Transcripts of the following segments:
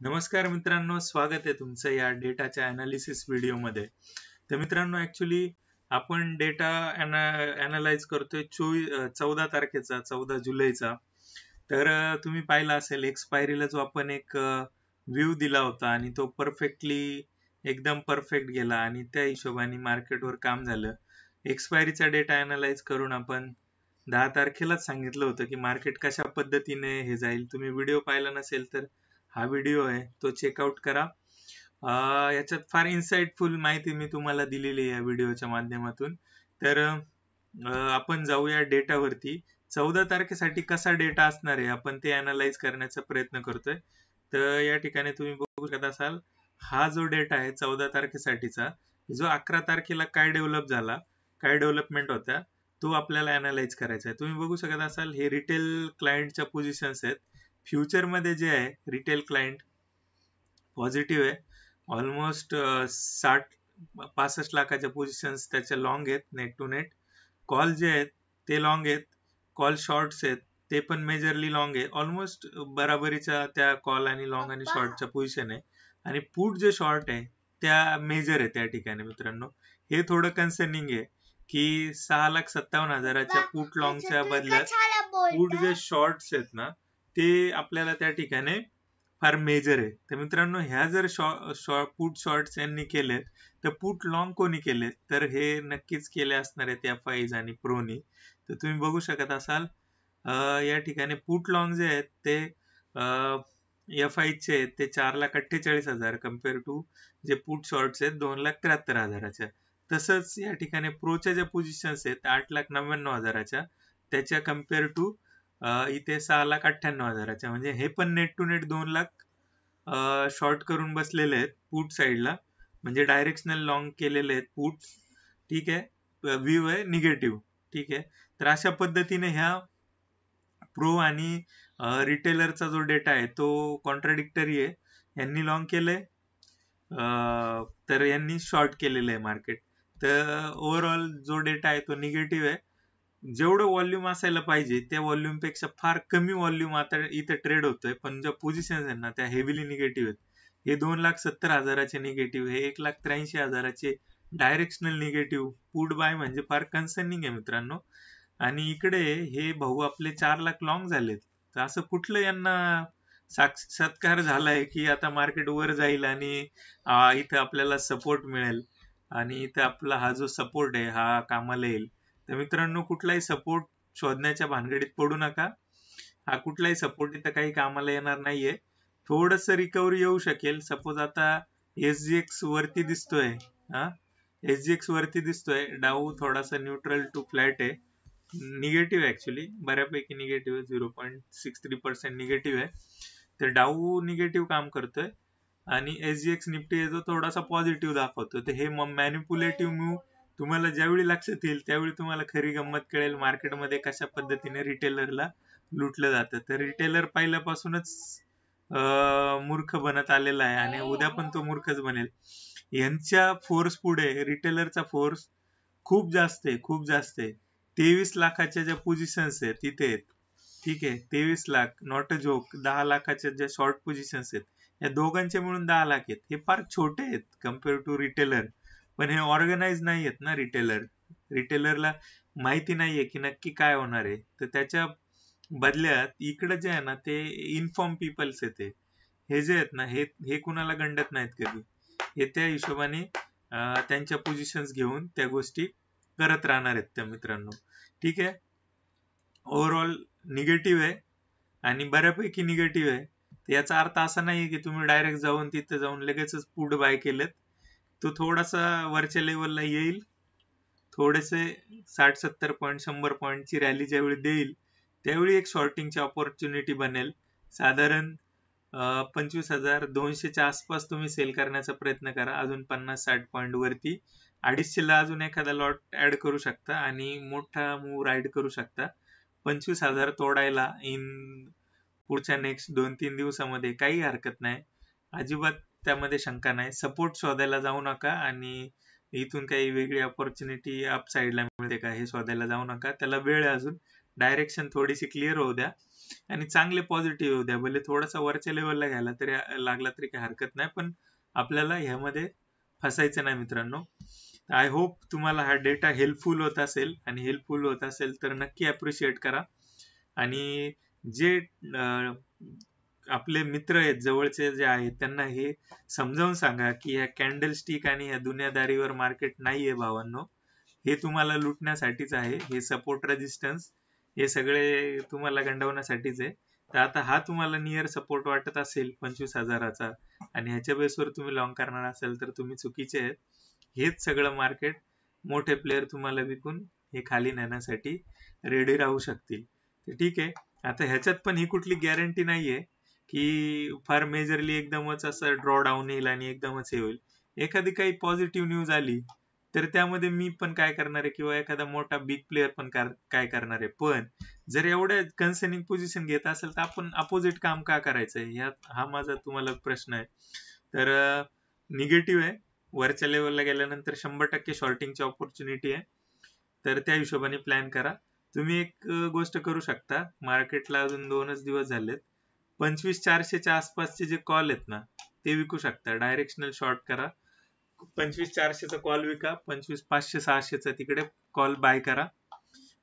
नमस्कार मित्रांनो, स्वागत आहे तुमचं या डेटाच्या अनालिसिस व्हिडिओमध्ये. तर मित्रांनो, ऍक्च्युली आपण डेटा अनालाइज करतोय 14 तारखेचा, 14 जुलैचा. तर तुम्ही पाहिला असेल एक्सपायरीला जो आपण एक व्ह्यू दिला होता आणि तो एकदम परफेक्ट गेला आणि त्या हिशोबाने मार्केटवर काम झालं. एक्सपायरीचा डेटा अनालाइज करून आपण 10 तारखेलाच सांगितलं होतं की मार्केट कशा पद्धतीने हे जाईल. तुम्ही व्हिडिओ पाहिला नसेल तर हा व्हिडिओ आहे तो चेकआउट करा. याच्यात फार इन्साइटफुल माहिती मी तुम्हाला दिलेली आहे या व्हिडिओच्या माध्यमातून. तर आपण जाऊया डेटावरती. 14 तारखेसाठी कसा डेटा असणार आहे आपण ते अनालाइज करण्याचा प्रयत्न करतोय. तर या ठिकाणी तुम्ही बघू शकत असाल, हा जो डेटा आहे 14 तारखेसाठीचा, जो 11 तारखेला काय डेव्हलप झाला, काय डेव्हलपमेंट होत्या, तो आपल्याला अनालाइज करायचा आहे. तुम्ही बघू शकत असाल, हे रिटेल क्लायंटच्या पोझिशन्स आहेत. फ्युचर मध्ये जे आहे रिटेल क्लायंट पॉझिटिव्ह आहे. ऑलमोस्ट 65 लाखाच्या पोझिशन्स त्याच्या लॉंग आहेत नेट टू नेट. कॉल जे आहेत ते लॉंग आहेत. कॉल शॉर्ट्स आहेत ते पण मेजरली लॉंग आहे. ऑलमोस्ट बराबरीच्या त्या कॉल आणि लॉंग आणि शॉर्टच्या पोझिशन आहे. आणि पुट जे शॉर्ट आहे त्या मेजर आहे त्या ठिकाणी. मित्रांनो, हे थोडं कन्सर्निंग आहे की 6,57,000च्या पुट लॉंगच्या बदल्यात पुट जे शॉर्ट्स आहेत ना ते आपल्याला त्या ठिकाणी फार मेजर आहे. तर मित्रांनो, ह्या जर पुट शॉर्ट्स यांनी केले तर पुट लॉंग कोणी केले, तर हे नक्कीच केले असणार आहेत एफआयज आणि प्रोनी. तर तुम्ही बघू शकत असाल, या ठिकाणी पुट लॉंग जे आहेत ते एफआयचे आहेत ते 4,48,000 कम्पेअर टू जे पुट शॉर्ट्स आहेत 2,73,000च्या. तसंच या ठिकाणी प्रोच्या ज्या पोझिशन्स आहेत 8,99,000च्या त्याच्या कम्पेअर टू इथे 6,98,000च्या. म्हणजे हे पण net to net 2 lakh short करून बसलेले आहेत पुट साइडला, म्हणजे डायरेक्शनल लॉंग केलेले आहेत पुट. ठीक आहे, व्ह्यू आहे निगेटिव्ह. ठीक आहे, तर अशा पद्धतीने ह्या प्रो आणि रिटेलरचा जो डेटा आहे तो कॉन्ट्राडिक्टरी आहे. यांनी लॉंग केलंय तर यांनी शॉर्ट केलेलं आहे मार्केट. तर ओव्हरऑल जो डेटा आहे तो निगेटिव्ह आहे. जेवढं व्हॉल्यूम असायला पाहिजे त्या व्हॉल्यूम पेक्षा फार कमी व्हॉल्यूम आता इथे ट्रेड होतोय. पण ज्या पोझिशन्स आहेत ना त्या हेवीली निगेटिव्ह आहेत. हे 2,70,000चे निगेटिव्ह, हे 1,83,000चे डायरेक्शनल निगेटिव्ह. पुट बाय म्हणजे फार कन्सर्निंग आहे मित्रांनो. आणि इकडे हे भाऊ आपले 4 लाख लॉंग झालेत. तर असं कुठलं यांना साक्षात्कार झालाय की आता मार्केट वर जाईल आणि इथं आपल्याला सपोर्ट मिळेल आणि इथं आपला हा जो सपोर्ट आहे हा कामाला येईल. तर मित्रांनो, कुठलाही सपोर्ट शोधण्याच्या भानगडीत पडू नका. हा कुठलाही सपोर्ट इथं काही कामाला येणार नाहीये. थोडस रिकव्हरी येऊ शकेल. सपोज आता एसजीएक्स वरती दिसतोय, एसजीएक्स वरती दिसतोय, डाऊ थोडासा न्यूट्रल टू फ्लॅट आहे, निगेटिव्ह ऍक्च्युली, बऱ्यापैकी निगेटिव्ह आहे, 0.63% निगेटिव्ह आहे. तर डाऊ निगेटिव्ह काम करतोय आणि एसजीएक्स निफ्टी जो थोडासा पॉझिटिव्ह दाखवतो. तर हे मॅनिप्युलेटिव्ह मूव्ह तुम्हाला ज्यावेळी लक्षात येईल त्यावेळी तुम्हाला खरी गंमत कळेल मार्केटमध्ये कशा पद्धतीने रिटेलरला लुटलं जातं. तर रिटेलर पहिल्यापासूनच मूर्ख बनत आलेला आहे आणि उद्या पण तो मूर्खच बनेल. यांच्या फोर्स पुढे रिटेलरचा फोर्स खूप जास्त आहे, खूप जास्त आहे. 23 लाखाच्या ज्या पोझिशन्स आहेत तिथे आहेत. ठीक आहे, 23 लाख नॉट अ जोक. 10 लाखाच्या ज्या शॉर्ट पोझिशन्स आहेत या दोघांचे मिळून 10 लाख आहेत. हे फार छोटे आहेत कम्पेअर टू रिटेलर. पण हे ऑर्गनाइज नाही आहेत ना रिटेलर. रिटेलरला माहिती नाहीये की नक्की काय होणार आहे. तर त्याच्या बदल्यात इकडे जे आहे ना ते इन्फॉर्म पीपल्स येते. हे जे आहेत ना हे कुणाला गंडत नाहीत कधी. हे त्या हिशोबाने त्यांच्या पोझिशन्स घेऊन त्या गोष्टी करत राहणार आहेत त्या मित्रांनो. ठीक आहे, ओव्हरऑल निगेटिव्ह आहे आणि बऱ्यापैकी निगेटिव्ह आहे. याचा अर्थ असा नाही की तुम्ही डायरेक्ट जाऊन तिथे जाऊन लगेचच पुट बाय केलेत. तो थोडासा वरच्या लेवलला येईल, थोडेसे 60-70 पॉईंट 100 पॉईंटची रॅली ज्यावेळी देईल त्यावेळी एक शॉर्टिंगची ऑपॉर्च्युनिटी बनेल. साधारण 25,200च्या आसपास तुम्ही सेल करण्याचा प्रयत्न करा. अजून 50-60 पॉईंट वरती 250ला अजून एखादा लॉट ऍड करू शकता आणि मोठा मूव राईड करू शकता. 25,000 तोडायला इन पुढच्या नेक्स्ट 2-3 दिवसामध्ये काही हरकत नाही, अजिबात त्यामध्ये शंका नाही. सपोर्ट शोधायला जाऊ नका आणि इथून काही वेगळी ऑपॉर्च्युनिटी अप साईडला मिळते का हे शोधायला जाऊ नका. त्याला वेळ आहे अजून. डायरेक्शन थोडीशी क्लिअर होऊ द्या आणि चांगले पॉझिटिव्ह होऊ द्या. भले थोडासा वरच्या लेवलला घ्यायला तरी लागला तरी काही हरकत नाही, पण आपल्याला ह्यामध्ये फसायचं नाही मित्रांनो. आय होप तुम्हाला हा डेटा हेल्पफुल होत असेल, आणि हेल्पफुल होत असेल तर नक्की अप्रिशिएट करा. आणि जे आपले मित्र आहेत जवळचे जे आहेत त्यांना हे समजावून सांगा की ह्या कॅन्डल स्टिक आणि ह्या दुनियादारीवर मार्केट नाहीये भावांनो. हे तुम्हाला लुटण्यासाठीच आहे. हे सपोर्ट रेजिस्टन्स हे सगळे तुम्हाला गंडवण्यासाठीच आहे. तर आता हा तुम्हाला नियर सपोर्ट वाटत असेल 25,000चा आणि ह्याच्या बेसवर तुम्ही लॉंग करणार असेल तर तुम्ही चुकीचे आहेत. हेच सगळं मार्केट मोठे प्लेयर तुम्हाला विकून हे खाली नेण्यासाठी रेडी राहू शकतील. तर ठीक आहे. आता ह्याच्यात पण ही कुठली गॅरंटी नाहीये की फार मेजरली एकदमच असं ड्रॉ डाऊन येईल आणि एकदमच हे होईल. एखादी काही पॉझिटिव्ह न्यूज आली तर त्यामध्ये मी पण काय करणार आहे, किंवा एखादा मोठा बिग प्लेअर पण काय करणार आहे. पण जर एवढ्या कन्सर्निंग पोझिशन घेत असेल तर आपण अपोजिट काम का करायचंय, हा माझा तुम्हाला प्रश्न आहे. तर निगेटिव्ह आहे. वरच्या लेवलला गेल्यानंतर 100% शॉर्टिंगची ऑपॉर्च्युनिटी आहे. तर त्या हिशोबाने प्लॅन करा. तुम्ही एक गोष्ट करू शकता. मार्केटला अजून 2च दिवस झालेत. 25,400च्या आसपासचे जे कॉल आहेत ना ते विकू शकता. डायरेक्शनल शॉर्ट करा. 25,400चा कॉल विका. 25,500-600चा तिकडे कॉल बाय करा.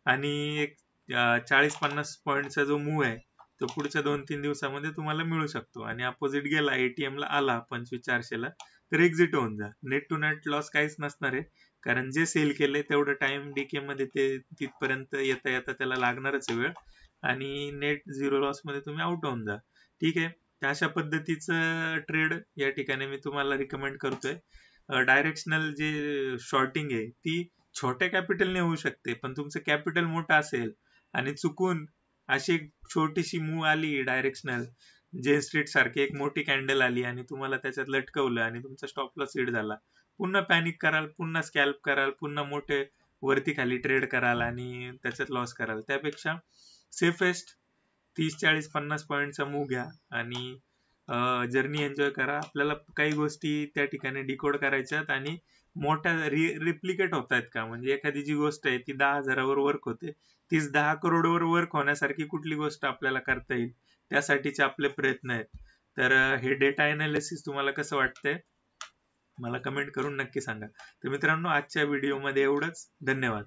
आणि एक 40-50 पॉईंटचा जो मूव आहे तो पुढच्या 2-3 दिवसामध्ये तुम्हाला मिळू शकतो. आणि अपोजिट गेला, ATM ला आला 25,400ला, तर एक्झिट होऊन जा. नेट टू नेट लॉस काहीच नसणार आहे, कारण जे सेल केले तेवढं टाइम डीके मध्ये ते तिथपर्यंत येता येता त्याला लागणारच वेळ, आणि नेट झिरो लॉस मध्ये तुम्ही आउट होऊन जा. ठीक आहे. अशा पद्धतीचं ट्रेड या ठिकाणी मी तुम्हाला रिकमेंड करतोय. डायरेक्शनल जे शॉर्टिंग आहे ती छोट्या कॅपिटलने होऊ शकते, पण तुमचं कॅपिटल मोठं असेल आणि चुकून अशी एक छोटीशी मूव आली डायरेक्शनल, जे स्ट्रीट सारखी एक मोठी कॅन्डल आली आणि तुम्हाला त्याच्यात लटकवलं आणि तुमचा स्टॉप लॉस हिट झाला, पुन्हा पॅनिक कराल, पुन्हा स्कॅल्प कराल, पुन्हा मोठे वरती खाली ट्रेड कराल आणि त्याच्यात लॉस कराल. त्यापेक्षा सेफेस्ट 30-40-50 पॉईंटचा मूव घ्या आणि जर्नी एन्जॉय करा. आपल्याला काही गोष्टी त्या ठिकाणी डिकोड करायच्यात आणि मोठ्या रिप्लिकेट होत आहेत का, म्हणजे एखादी जी गोष्ट आहे ती 10,000वर वर्क होते, तीच 10 करोडवर वर्क होण्यासारखी कुठली गोष्ट आपल्याला करता येईल, त्यासाठीचे आपले प्रयत्न आहेत. तर हे डेटा अनालिसिस तुम्हाला कसं वाटतंय मला कमेंट करून नक्की सांगा. तर मित्रांनो, आजच्या व्हिडिओमध्ये एवढंच. धन्यवाद.